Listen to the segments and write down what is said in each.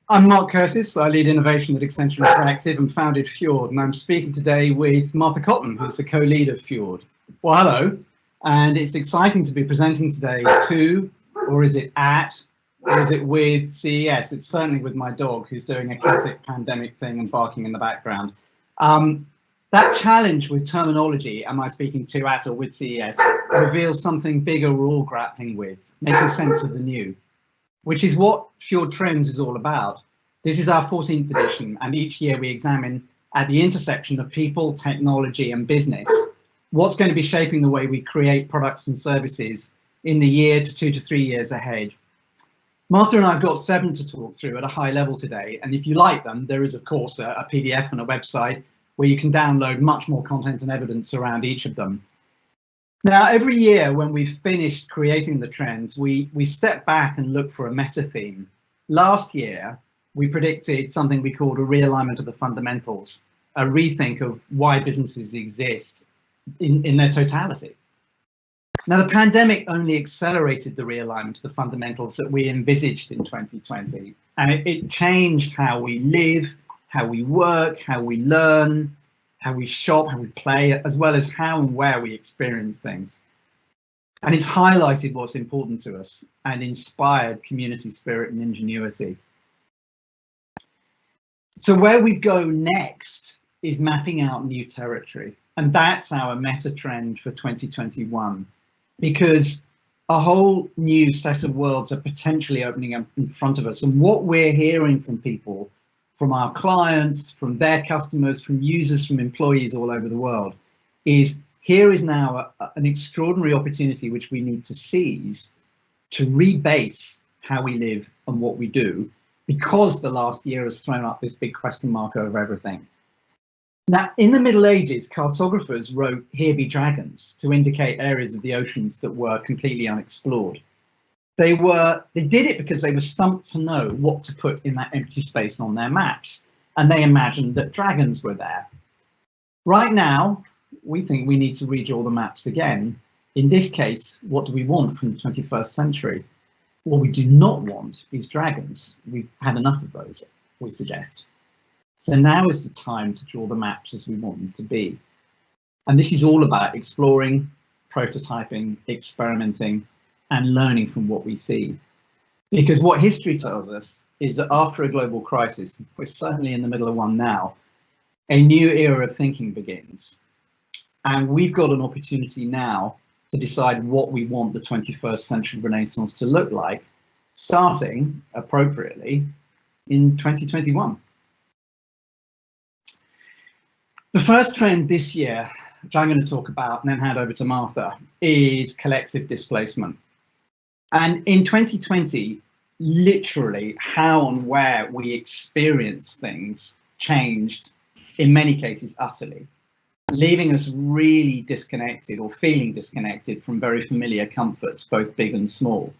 I'm Mark Curtis. I lead innovation at Accenture Interactive and founded Fjord. And I'm speaking today with Martha Cotton, who's the co-lead of Fjord. Well, hello. And it's exciting to be presenting today to, or is it at, or is it with CES? It's certainly with my dog, who's doing a classic pandemic thing and barking in the background. That challenge with terminology, am I speaking to, at, or with CES, reveals something bigger we're all grappling with, making sense of the new, which is what Fjord Trends is all about. This is our 14th edition, and each year we examine at the intersection of people, technology, and business, what's going to be shaping the way we create products and services in the year to 2 to 3 years ahead. Martha and I have got 7 to talk through at a high level today, and if you like them, there is of course a PDF and a website where you can download much more content and evidence around each of them. Now, every year when we've finished creating the trends, we step back and look for a meta theme. Last year, we predicted something we called a realignment of the fundamentals, a rethink of why businesses exist in their totality. Now, the pandemic only accelerated the realignment of the fundamentals that we envisaged in 2020, and it changed how we live, how we work, how we learn, how we shop, how we play, as well as how and where we experience things. And it's highlighted what's important to us and inspired community spirit and ingenuity. So where we go next is mapping out new territory. And that's our meta trend for 2021, because a whole new set of worlds are potentially opening up in front of us. And what we're hearing from people, from our clients, from their customers, from users, from employees all over the world, is here is now an extraordinary opportunity which we need to seize to rebase how we live and what we do, because the last year has thrown up this big question mark over everything. Now, in the Middle Ages, cartographers wrote "Here be dragons" to indicate areas of the oceans that were completely unexplored. They did it because they were stumped to know what to put in that empty space on their maps, and they imagined that dragons were there. Right now, we think we need to redraw the maps again. In this case, what do we want from the 21st century? What we do not want is dragons. We've had enough of those, we suggest. So now is the time to draw the maps as we want them to be. And this is all about exploring, prototyping, experimenting, and learning from what we see. Because what history tells us is that after a global crisis, we're certainly in the middle of one now, a new era of thinking begins. And we've got an opportunity now to decide what we want the 21st century Renaissance to look like, starting appropriately in 2021. The first trend this year, which I'm going to talk about and then hand over to Martha, is collective displacement. And in 2020, literally how and where we experience things changed, in many cases utterly, leaving us really disconnected or feeling disconnected from very familiar comforts, both big and small.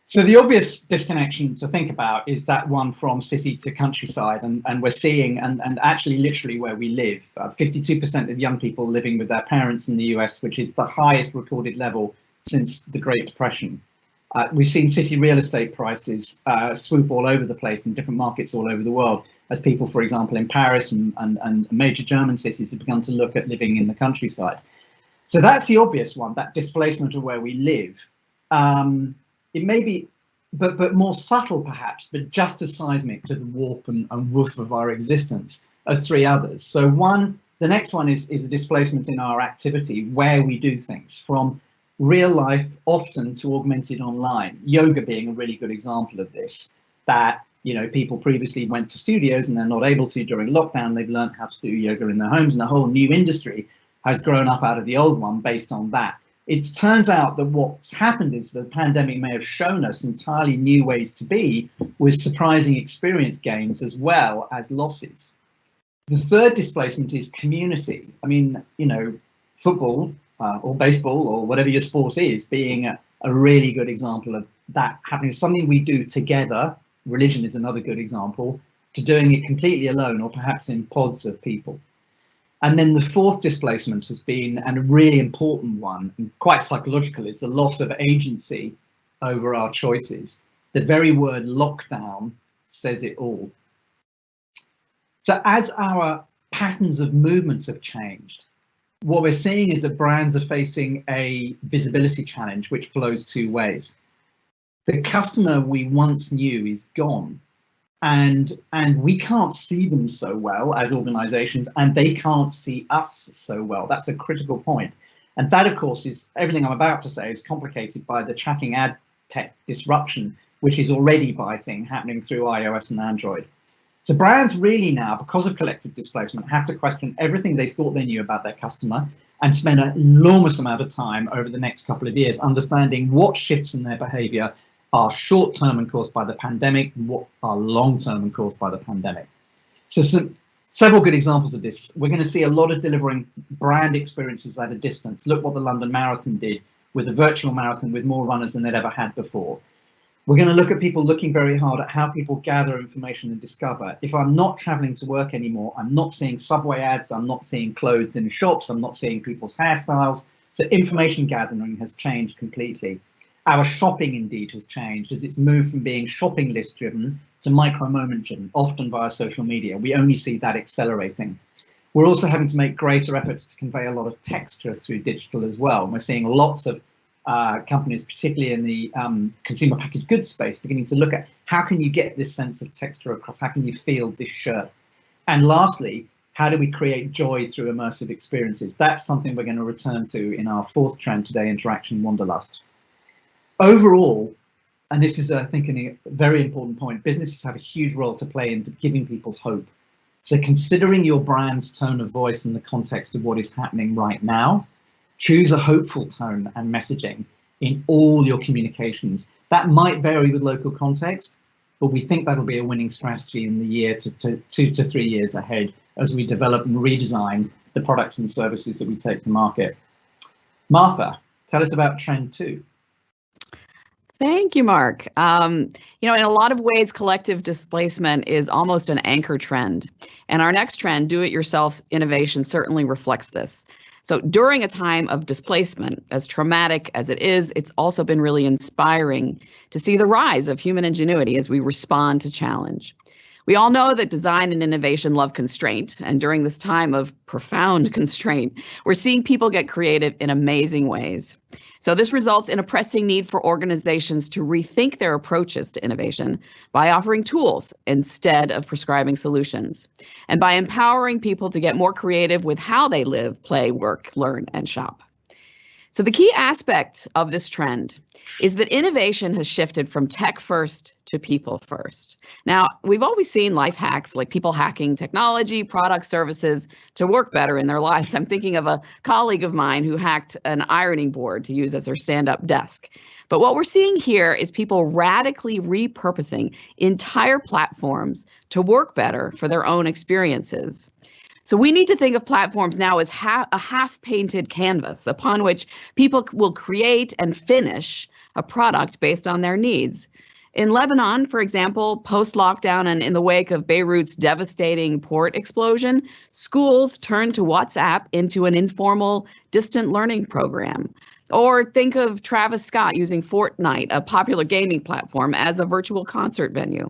So the obvious disconnection to think about is that one from city to countryside, and we're seeing, and actually literally where we live, 52% of young people living with their parents in the US, which is the highest recorded level since the Great Depression. We've seen city real estate prices swoop all over the place in different markets all over the world, as people, for example, in Paris and major German cities have begun to look at living in the countryside. So that's the obvious one, that displacement of where we live. It may be, but more subtle perhaps, but just as seismic to the warp and woof of our existence are 3 others. So the next one is a displacement in our activity, where we do things, from real life often to augmented online. Yoga being a really good example of this, that people previously went to studios and they're not able to during lockdown. They've learned how to do yoga in their homes, and a whole new industry has grown up out of the old one based on that. It turns out that what's happened is the pandemic may have shown us entirely new ways to be, with surprising experience gains as well as losses. The third displacement is community. I mean, football or baseball or whatever your sport is, being a really good example of that happening. Something we do together. Religion is another good example, to doing it completely alone or perhaps in pods of people. And then the fourth displacement has been, and a really important one, and quite psychological, is the loss of agency over our choices. The very word lockdown says it all. So as our patterns of movements have changed, what we're seeing is that brands are facing a visibility challenge which flows two ways. The customer we once knew is gone, and we can't see them so well as organizations, and they can't see us so well. That's a critical point. And that, of course, is everything I'm about to say is complicated by the tracking ad tech disruption, which is already biting, happening through iOS and Android. So brands really now, because of collective displacement, have to question everything they thought they knew about their customer and spend an enormous amount of time over the next couple of years understanding what shifts in their behavior are short-term and caused by the pandemic, and what are long-term and caused by the pandemic. So several good examples of this. We're going to see a lot of delivering brand experiences at a distance. Look what the London Marathon did with a virtual marathon with more runners than they'd ever had before. We're going to look at people looking very hard at how people gather information and discover. If I'm not traveling to work anymore, I'm not seeing subway ads, I'm not seeing clothes in shops, I'm not seeing people's hairstyles. So information gathering has changed completely. Our shopping indeed has changed as it's moved from being shopping list driven to micro moment driven, often via social media. We only see that accelerating. We're also having to make greater efforts to convey a lot of texture through digital as well. We're seeing lots of companies, particularly in the consumer packaged goods space, beginning to look at how can you get this sense of texture across, how can you feel this shirt? And lastly, how do we create joy through immersive experiences? That's something we're going to return to in our fourth trend today, interaction wanderlust. Overall, and this is, I think, a very important point, businesses have a huge role to play in giving people hope. So considering your brand's tone of voice in the context of what is happening right now, choose a hopeful tone and messaging in all your communications. That might vary with local context, but we think that'll be a winning strategy in the year to 2 to 3 years ahead as we develop and redesign the products and services that we take to market. Martha, tell us about trend 2. Thank you, Mark. In a lot of ways, collective displacement is almost an anchor trend. And our next trend, do-it-yourself innovation, certainly reflects this. So during a time of displacement, as traumatic as it is, it's also been really inspiring to see the rise of human ingenuity as we respond to challenge. We all know that design and innovation love constraint, and during this time of profound constraint, we're seeing people get creative in amazing ways. So this results in a pressing need for organizations to rethink their approaches to innovation by offering tools instead of prescribing solutions, and by empowering people to get more creative with how they live, play, work, learn, and shop. So the key aspect of this trend is that innovation has shifted from tech first to people first. Now, we've always seen life hacks like people hacking technology, products, services to work better in their lives. I'm thinking of a colleague of mine who hacked an ironing board to use as her stand-up desk. But what we're seeing here is people radically repurposing entire platforms to work better for their own experiences. So we need to think of platforms now as a half-painted canvas upon which people will create and finish a product based on their needs. In Lebanon, for example, post-lockdown and in the wake of Beirut's devastating port explosion, schools turned to WhatsApp into an informal distant learning program. Or think of Travis Scott using Fortnite, a popular gaming platform, as a virtual concert venue.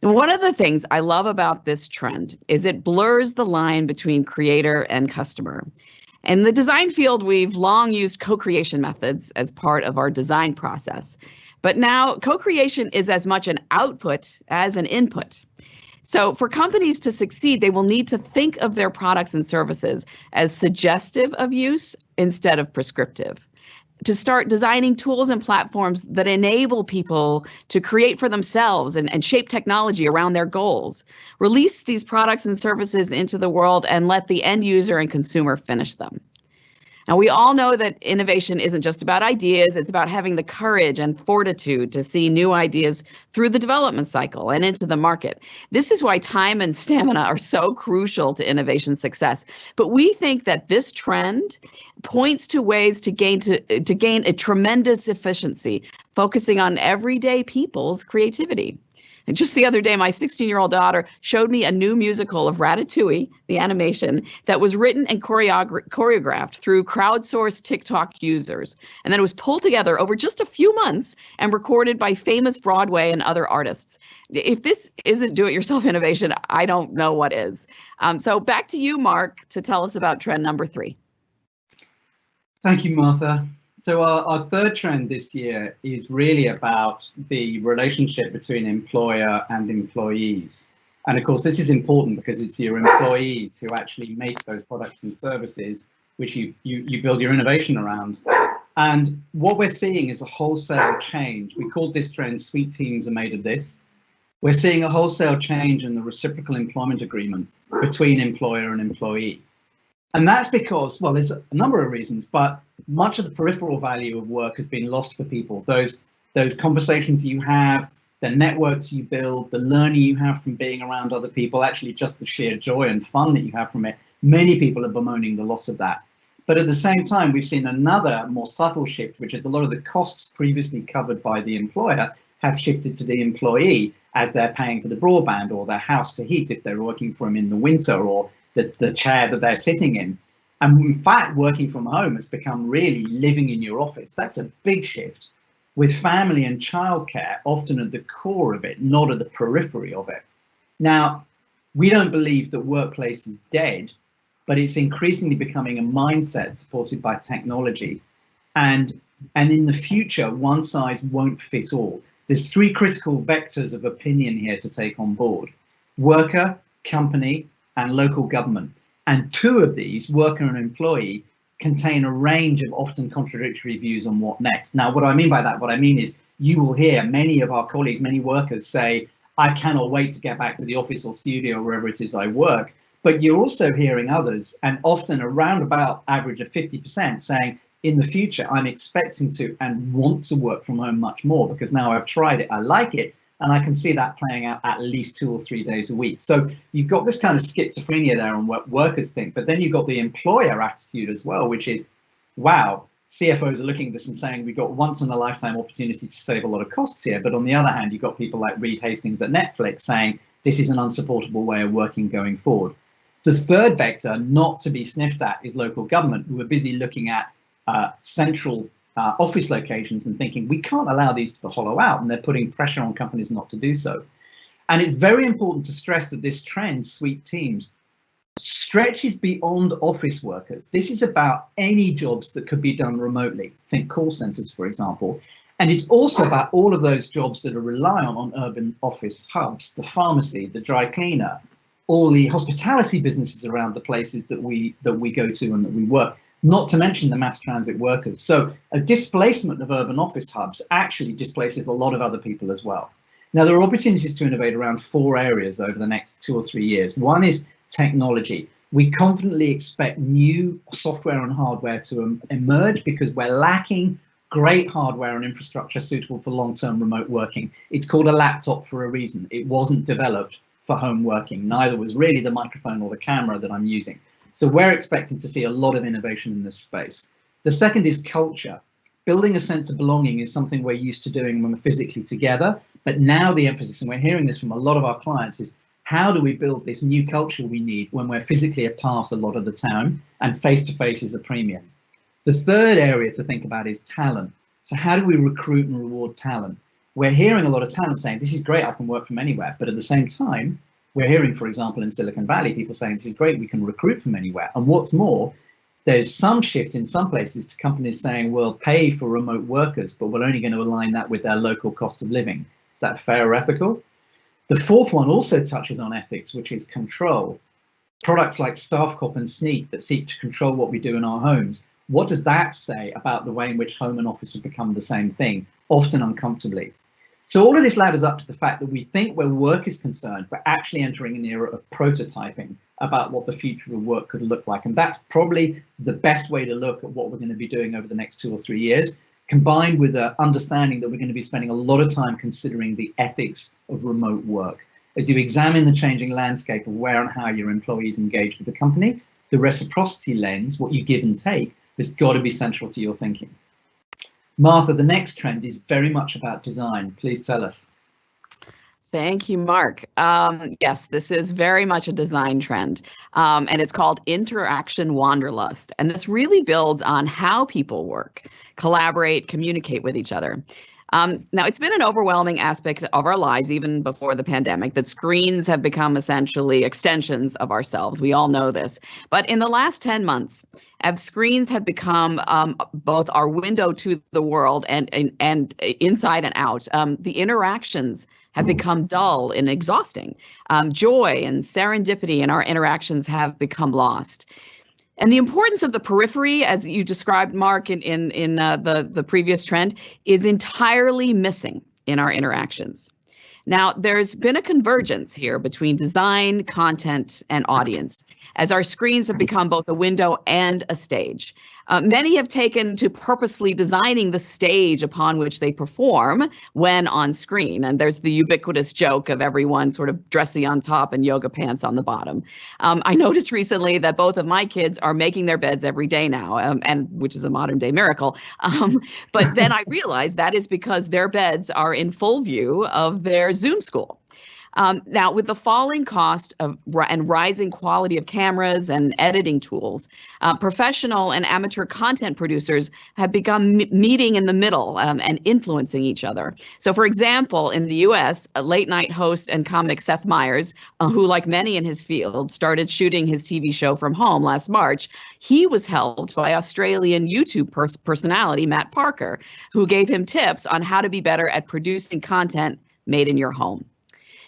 And one of the things I love about this trend is it blurs the line between creator and customer. In the design field, we've long used co-creation methods as part of our design process. But now co-creation is as much an output as an input. So for companies to succeed, they will need to think of their products and services as suggestive of use instead of prescriptive. To start designing tools and platforms that enable people to create for themselves and shape technology around their goals. Release these products and services into the world and let the end user and consumer finish them. Now, we all know that innovation isn't just about ideas, it's about having the courage and fortitude to see new ideas through the development cycle and into the market. This is why time and stamina are so crucial to innovation success. But we think that this trend points to ways to gain a tremendous efficiency, focusing on everyday people's creativity. And just the other day, my 16-year-old daughter showed me a new musical of Ratatouille, the animation, that was written and choreographed through crowdsourced TikTok users. And then it was pulled together over just a few months and recorded by famous Broadway and other artists. If this isn't do-it-yourself innovation, I don't know what is. So back to you, Mark, to tell us about trend number 3. Thank you, Martha. So our third trend this year is really about the relationship between employer and employees. And of course, this is important because it's your employees who actually make those products and services which you build your innovation around. And what we're seeing is a wholesale change. We called this trend "Sweet Teams Are Made of This." We're seeing a wholesale change in the reciprocal employment agreement between employer and employee. And that's because, well, there's a number of reasons, but much of the peripheral value of work has been lost for people. Those conversations you have, the networks you build, the learning you have from being around other people, actually just the sheer joy and fun that you have from it. Many people are bemoaning the loss of that. But at the same time, we've seen another more subtle shift, which is a lot of the costs previously covered by the employer have shifted to the employee as they're paying for the broadband or their house to heat if they're working for them in the winter, or the chair that they're sitting in. And in fact, working from home has become really living in your office. That's a big shift, with family and childcare often at the core of it, not at the periphery of it. Now, we don't believe that workplace is dead, but it's increasingly becoming a mindset supported by technology. And in the future, one size won't fit all. There's 3 critical vectors of opinion here to take on board: worker, company, and local government. And 2 of these, worker and employee, contain a range of often contradictory views on what next. Now, what I mean by that, what I mean is you will hear many of our colleagues, many workers say, I cannot wait to get back to the office or studio, wherever it is I work. But you're also hearing others, and often around about average of 50%, saying, in the future, I'm expecting to and want to work from home much more because now I've tried it, I like it, and I can see that playing out at least 2 or 3 days a week. So you've got this kind of schizophrenia there on what workers think, but then you've got the employer attitude as well, which is, wow, CFOs are looking at this and saying we've got once in a lifetime opportunity to save a lot of costs here. But on the other hand, you've got people like Reed Hastings at Netflix saying this is an unsupportable way of working going forward. The third vector not to be sniffed at is local government, who are busy looking at central office locations and thinking we can't allow these to hollow out, and they're putting pressure on companies not to do so. And it's very important to stress that this trend, Sweet Teams, stretches beyond office workers. This is about any jobs that could be done remotely. Think call centers, for example. And it's also about all of those jobs that are reliant on urban office hubs, the pharmacy, the dry cleaner, all the hospitality businesses around the places that we go to and that we work, not to mention the mass transit workers. So a displacement of urban office hubs actually displaces a lot of other people as well. Now, there are opportunities to innovate around 4 areas over the next 2 or 3 years. One is technology. We confidently expect new software and hardware to emerge because we're lacking great hardware and infrastructure suitable for long-term remote working. It's called a laptop for a reason. It wasn't developed for home working. Neither was really the microphone or the camera that I'm using. So we're expecting to see a lot of innovation in this space. The second is culture. Building a sense of belonging is something we're used to doing when we're physically together, but now the emphasis, and we're hearing this from a lot of our clients, is how do we build this new culture we need when we're physically apart a lot of the time and face-to-face is a premium. The third area to think about is talent. So how do we recruit and reward talent? We're hearing a lot of talent saying, this is great, I can work from anywhere. But at the same time, we're hearing, for example, in Silicon Valley, people saying, this is great, we can recruit from anywhere. And what's more, there's some shift in some places to companies saying, we'll pay for remote workers, but we're only going to align that with their local cost of living. Is that fair or ethical? The fourth one also touches on ethics, which is control. Products like StaffCop and Sneak that seek to control what we do in our homes. What does that say about the way in which home and office have become the same thing, often uncomfortably? So all of this ladders up to the fact that we think where work is concerned, we're actually entering an era of prototyping about what the future of work could look like. And that's probably the best way to look at what we're going to be doing over the next 2 or 3 years, combined with the understanding that we're going to be spending a lot of time considering the ethics of remote work. As you examine the changing landscape of where and how your employees engage with the company, the reciprocity lens, what you give and take, has got to be central to your thinking. Martha, the next trend is very much about design. Please tell us. Thank you, Mark. Yes, this is very much a design trend, and it's called interaction wanderlust. And this really builds on how people work, collaborate, communicate with each other. Now, it's been an overwhelming aspect of our lives, even before the pandemic, that screens have become essentially extensions of ourselves. We all know this. But in the last 10 months, as screens have become both our window to the world and inside and out, the interactions have become dull and exhausting. Joy and serendipity in our interactions have become lost. And the importance of the periphery, as you described, Mark, in the previous trend, is entirely missing in our interactions. Now, there's been a convergence here between design, content, and audience, as our screens have become both a window and a stage. Many have taken to purposely designing the stage upon which they perform when on screen. And there's the ubiquitous joke of everyone sort of dressy on top and yoga pants on the bottom. I noticed recently that both of my kids are making their beds every day now, and which is a modern day miracle. But then I realized that is because their beds are in full view of their Zoom school. Now, with the falling cost of and rising quality of cameras and editing tools, professional and amateur content producers have begun meeting in the middle and influencing each other. So, for example, in the US, a late night host and comic Seth Meyers, who, like many in his field, started shooting his TV show from home last March, he was helped by Australian YouTube personality Matt Parker, who gave him tips on how to be better at producing content made in your home.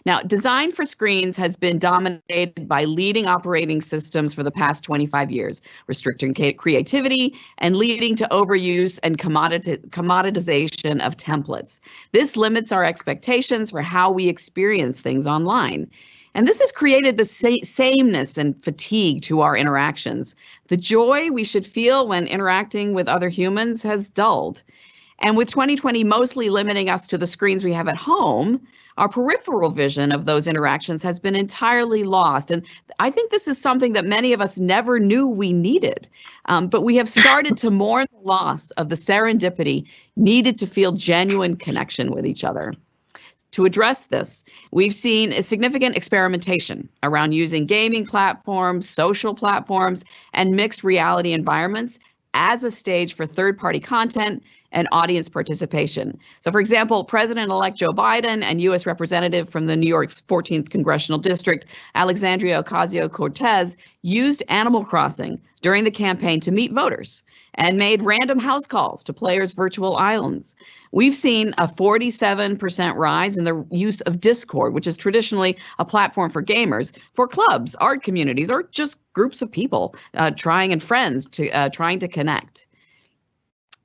Now, design for screens has been dominated by leading operating systems for the past 25 years, restricting creativity and leading to overuse and commoditization of templates. This limits our expectations for how we experience things online. And this has created the sameness and fatigue to our interactions. The joy we should feel when interacting with other humans has dulled. And with 2020 mostly limiting us to the screens we have at home, our peripheral vision of those interactions has been entirely lost. And I think this is something that many of us never knew we needed. But we have started to mourn the loss of the serendipity needed to feel genuine connection with each other. To address this, we've seen a significant experimentation around using gaming platforms, social platforms, and mixed reality environments as a stage for third-party content and audience participation. So, for example, President-elect Joe Biden and U.S. Representative from the New York's 14th Congressional District, Alexandria Ocasio-Cortez, used Animal Crossing during the campaign to meet voters and made random house calls to players' virtual islands. We've seen a 47% rise in the use of Discord, which is traditionally a platform for gamers, for clubs, art communities, or just groups of people trying to connect.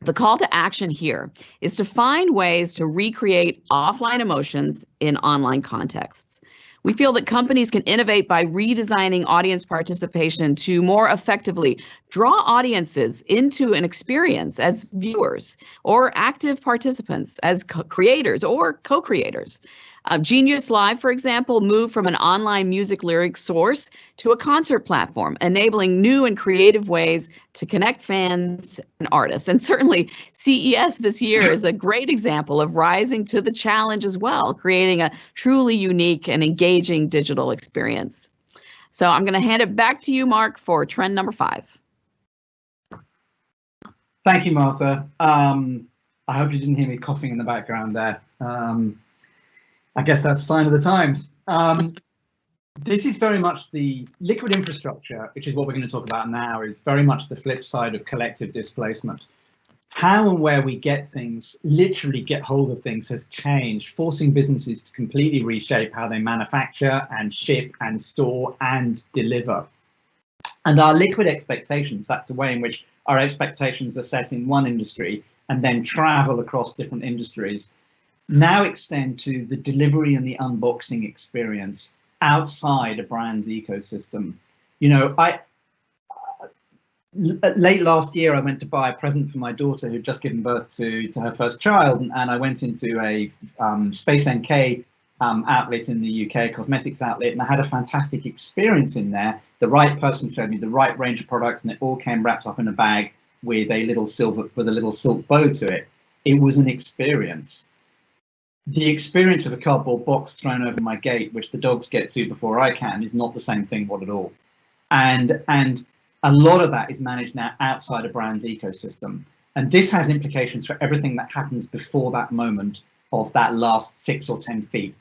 The call to action here is to find ways to recreate offline emotions in online contexts. We feel that companies can innovate by redesigning audience participation to more effectively draw audiences into an experience as viewers or active participants as creators or co-creators. Genius Live, for example, moved from an online music lyric source to a concert platform, enabling new and creative ways to connect fans and artists. And certainly CES this year is a great example of rising to the challenge as well, creating a truly unique and engaging digital experience. So I'm going to hand it back to you, Mark, for trend number 5. Thank you, Martha. I hope you didn't hear me coughing in the background there. I guess that's a sign of the times. This is very much the liquid infrastructure, which is what we're going to talk about now, is very much the flip side of collective displacement. How and where we get things, literally get hold of things, has changed, forcing businesses to completely reshape how they manufacture and ship and store and deliver. And our liquid expectations, that's the way in which our expectations are set in one industry and then travel across different industries, now extend to the delivery and the unboxing experience outside a brand's ecosystem. You know, late last year, I went to buy a present for my daughter who'd just given birth to her first child, and I went into a Space NK outlet in the UK, cosmetics outlet, and I had a fantastic experience in there. The right person showed me the right range of products, and it all came wrapped up in a bag with a little silk bow to it. It was an experience. the experience of a cardboard box thrown over my gate, which the dogs get to before I can, is not the same thing at all. And a lot of that is managed now outside a brand's ecosystem. And this has implications for everything that happens before that moment of that last 6 or 10 feet.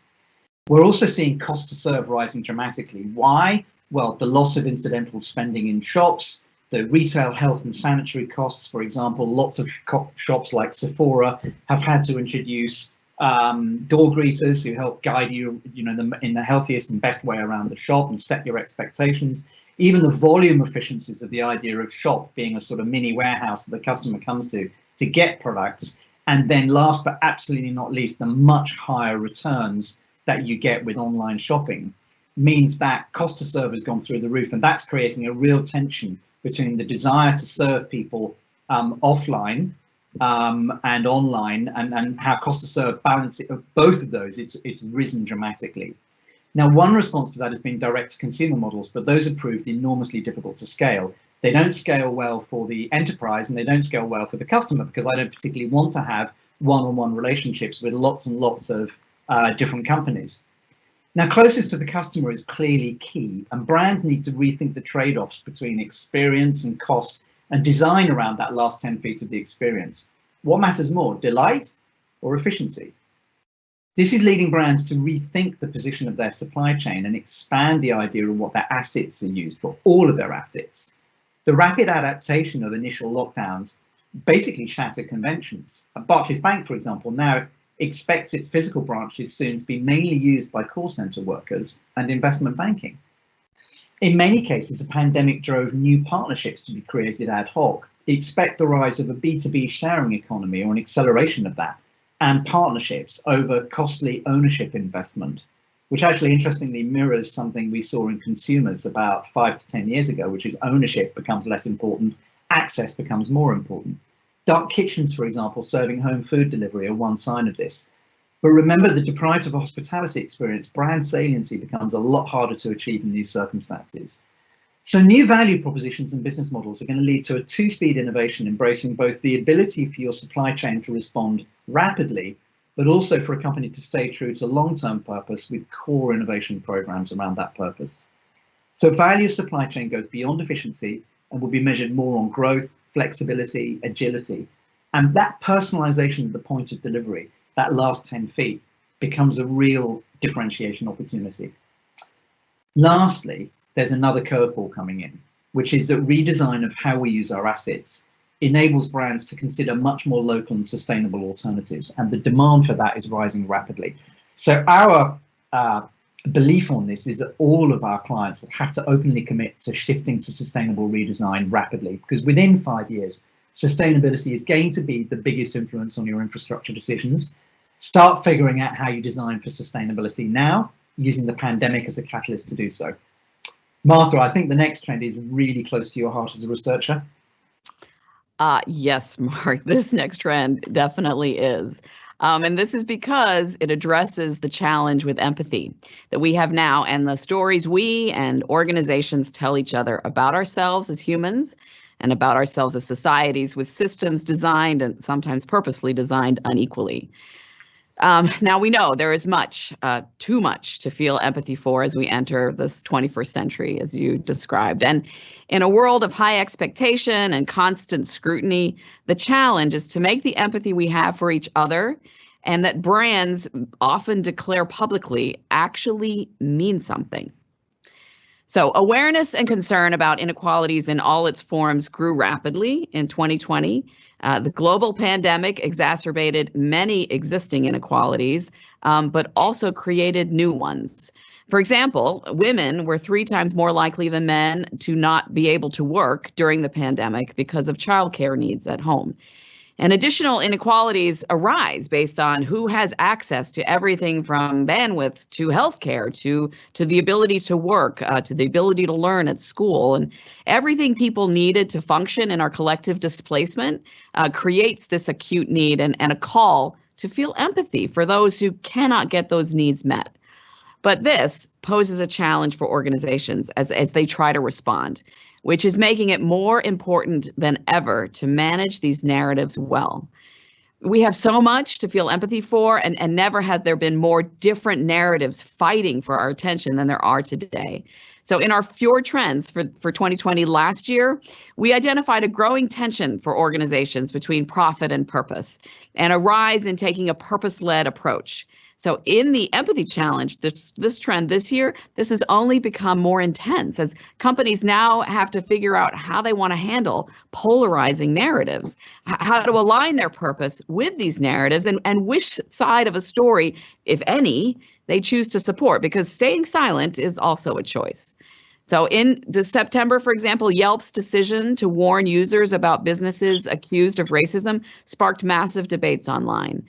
We're also seeing cost to serve rising dramatically. Why? Well, the loss of incidental spending in shops, the retail health and sanitary costs, for example. Lots of shops like Sephora have had to introduce door greeters who help guide you, in the healthiest and best way around the shop and set your expectations. Even the volume efficiencies of the idea of shop being a sort of mini warehouse that the customer comes to get products. And then last but absolutely not least, the much higher returns that you get with online shopping means that cost to serve has gone through the roof. And that's creating a real tension between the desire to serve people offline and online, and how cost to serve balance it, both of those, it's risen dramatically. Now, one response to that has been direct to consumer models, but those have proved enormously difficult to scale. They don't scale well for the enterprise, and they don't scale well for the customer, because I don't particularly want to have one-on-one relationships with lots and lots of different companies. Now, closest to the customer is clearly key, and brands need to rethink the trade-offs between experience and cost and design around that last 10 feet of the experience. What matters more, delight or efficiency? This is leading brands to rethink the position of their supply chain and expand the idea of what their assets are used for, all of their assets. The rapid adaptation of initial lockdowns basically shattered conventions. Barclays Bank, for example, now expects its physical branches soon to be mainly used by call center workers and investment banking. In many cases, the pandemic drove new partnerships to be created ad hoc. Expect the rise of a B2B sharing economy, or an acceleration of that, and partnerships over costly ownership investment, which actually interestingly mirrors something we saw in consumers about 5 to 10 years ago, which is ownership becomes less important, access becomes more important. Dark kitchens, for example, serving home food delivery are one sign of this. But remember, the deprived of hospitality experience, brand saliency becomes a lot harder to achieve in these circumstances. So new value propositions and business models are going to lead to a two-speed innovation, embracing both the ability for your supply chain to respond rapidly, but also for a company to stay true to long-term purpose with core innovation programs around that purpose. So value of supply chain goes beyond efficiency and will be measured more on growth, flexibility, agility. And that personalization at the point of delivery, that last 10 feet, becomes a real differentiation opportunity. Lastly, there's another curveball coming in, which is that redesign of how we use our assets enables brands to consider much more local and sustainable alternatives, and the demand for that is rising rapidly. So our belief on this is that all of our clients will have to openly commit to shifting to sustainable redesign rapidly, because within 5 years, sustainability is going to be the biggest influence on your infrastructure decisions. Start figuring out how you design for sustainability now, using the pandemic as a catalyst to do so. Martha, I think the next trend is really close to your heart as a researcher. Yes, Mark, this next trend definitely is. And this is because it addresses the challenge with empathy that we have now and the stories we and organizations tell each other about ourselves as humans and about ourselves as societies, with systems designed and sometimes purposely designed unequally. Now we know there is much, too much to feel empathy for as we enter this 21st century, as you described. And in a world of high expectation and constant scrutiny, the challenge is to make the empathy we have for each other, and that brands often declare publicly, actually mean something. So awareness and concern about inequalities in all its forms grew rapidly in 2020. The global pandemic exacerbated many existing inequalities, but also created new ones. For example, women were 3 times more likely than men to not be able to work during the pandemic because of childcare needs at home. And additional inequalities arise based on who has access to everything from bandwidth to healthcare to the ability to work, to the ability to learn at school. And everything people needed to function in our collective displacement creates this acute need and a call to feel empathy for those who cannot get those needs met. But this poses a challenge for organizations as they try to respond, which is making it more important than ever to manage these narratives well. We have so much to feel empathy for, and never had there been more different narratives fighting for our attention than there are today. So in our Fjord trends for 2020 last year, we identified a growing tension for organizations between profit and purpose, and a rise in taking a purpose-led approach. So in the empathy challenge, this trend this year, this has only become more intense as companies now have to figure out how they want to handle polarizing narratives, how to align their purpose with these narratives, and which side of a story, if any, they choose to support, because staying silent is also a choice. So in September, for example, Yelp's decision to warn users about businesses accused of racism sparked massive debates online.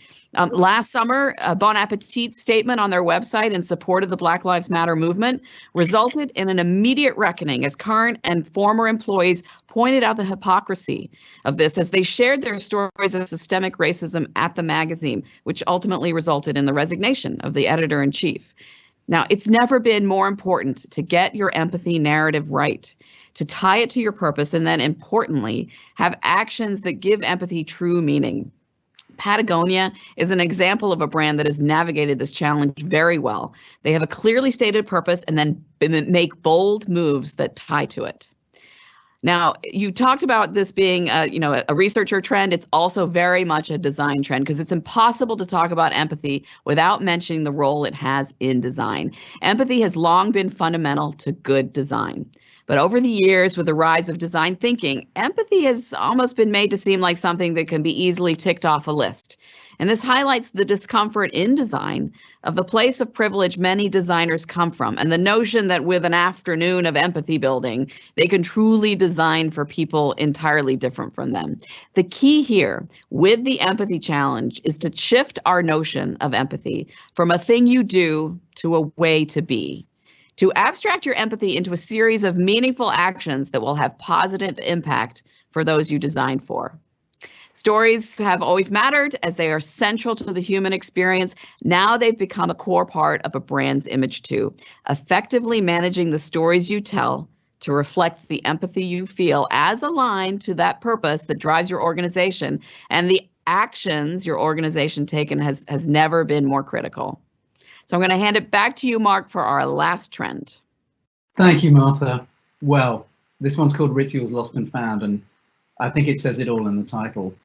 Last summer, Bon Appetit's statement on their website in support of the Black Lives Matter movement resulted in an immediate reckoning as current and former employees pointed out the hypocrisy of this as they shared their stories of systemic racism at the magazine, which ultimately resulted in the resignation of the editor-in-chief. Now, it's never been more important to get your empathy narrative right, to tie it to your purpose, and then importantly, have actions that give empathy true meaning. Patagonia is an example of a brand that has navigated this challenge very well. They have a clearly stated purpose and then make bold moves that tie to it. Now, you talked about this being a researcher trend. It's also very much a design trend because it's impossible to talk about empathy without mentioning the role it has in design. Empathy has long been fundamental to good design. But over the years, with the rise of design thinking, empathy has almost been made to seem like something that can be easily ticked off a list. And this highlights the discomfort in design of the place of privilege many designers come from, and the notion that with an afternoon of empathy building, they can truly design for people entirely different from them. The key here with the empathy challenge is to shift our notion of empathy from a thing you do to a way to be. To abstract your empathy into a series of meaningful actions that will have positive impact for those you design for. Stories have always mattered as they are central to the human experience. Now they've become a core part of a brand's image too. Effectively managing the stories you tell to reflect the empathy you feel as aligned to that purpose that drives your organization, and the actions your organization taken has never been more critical. So I'm going to hand it back to you, Mark, for our last trend. Thank you, Martha. Well, this one's called Rituals Lost and Found, and I think it says it all in the title.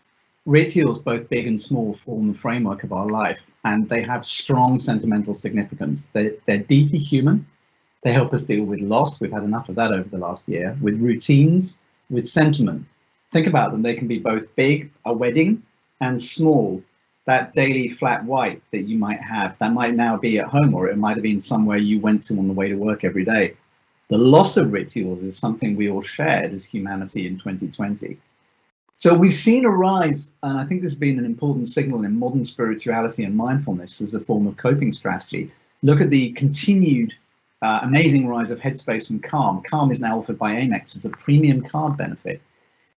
Rituals, both big and small, form the framework of our life, and they have strong sentimental significance. They're deeply human. They help us deal with loss. We've had enough of that over the last year. With routines, with sentiment. Think about them. They can be both big, a wedding, and small, that daily flat white that you might have. That might now be at home, or it might have been somewhere you went to on the way to work every day. The loss of rituals is something we all shared as humanity in 2020. So we've seen a rise, and I think this has been an important signal in modern spirituality and mindfulness as a form of coping strategy. Look at the continued amazing rise of Headspace and Calm. Calm is now offered by Amex as a premium card benefit.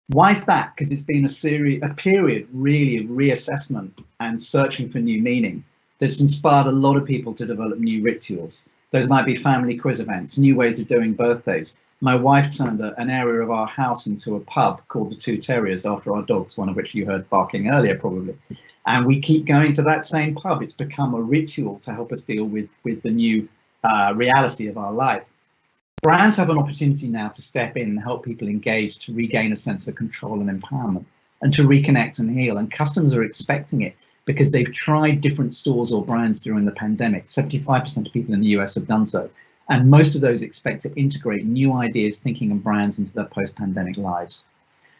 Why is that? Because it's been a period really of reassessment and searching for new meaning that's inspired a lot of people to develop new rituals. Those might be family quiz events, new ways of doing birthdays. My wife turned an area of our house into a pub called the Two Terriers after our dogs, one of which you heard barking earlier probably. And we keep going to that same pub. It's become a ritual to help us deal with the new reality of our life. Brands have an opportunity now to step in and help people engage, to regain a sense of control and empowerment, and to reconnect and heal. And customers are expecting it because they've tried different stores or brands during the pandemic. 75% of people in the US have done so. And most of those expect to integrate new ideas, thinking, and brands into their post-pandemic lives.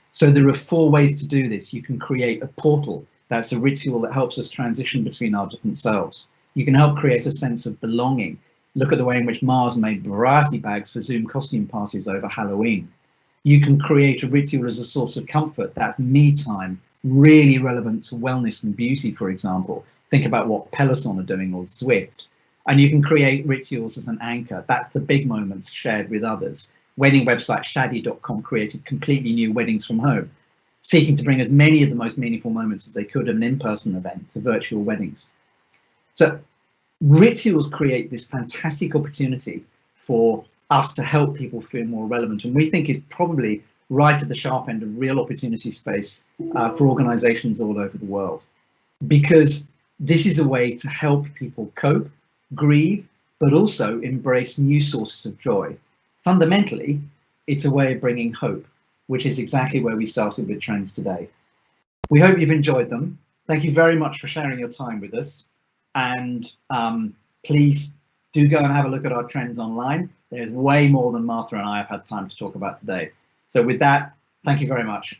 So there are 4 ways to do this. You can create a portal. That's a ritual that helps us transition between our different selves. You can help create a sense of belonging. Look at the way in which Mars made variety bags for Zoom costume parties over Halloween. You can create a ritual as a source of comfort. That's me time, really relevant to wellness and beauty, for example. Think about what Peloton are doing, or Zwift. And you can create rituals as an anchor. That's the big moments shared with others. Wedding website shadi.com created completely new weddings from home, seeking to bring as many of the most meaningful moments as they could of an in-person event to virtual weddings. So rituals create this fantastic opportunity for us to help people feel more relevant, and we think is probably right at the sharp end of real opportunity space for organizations all over the world. because this is a way to help people cope, grieve, but also embrace new sources of joy. Fundamentally, it's a way of bringing hope, which is exactly where we started with trends today. We hope you've enjoyed them. Thank you very much for sharing your time with us. And please do go and have a look at our trends online. There's way more than Martha and I have had time to talk about today. So with that, thank you very much.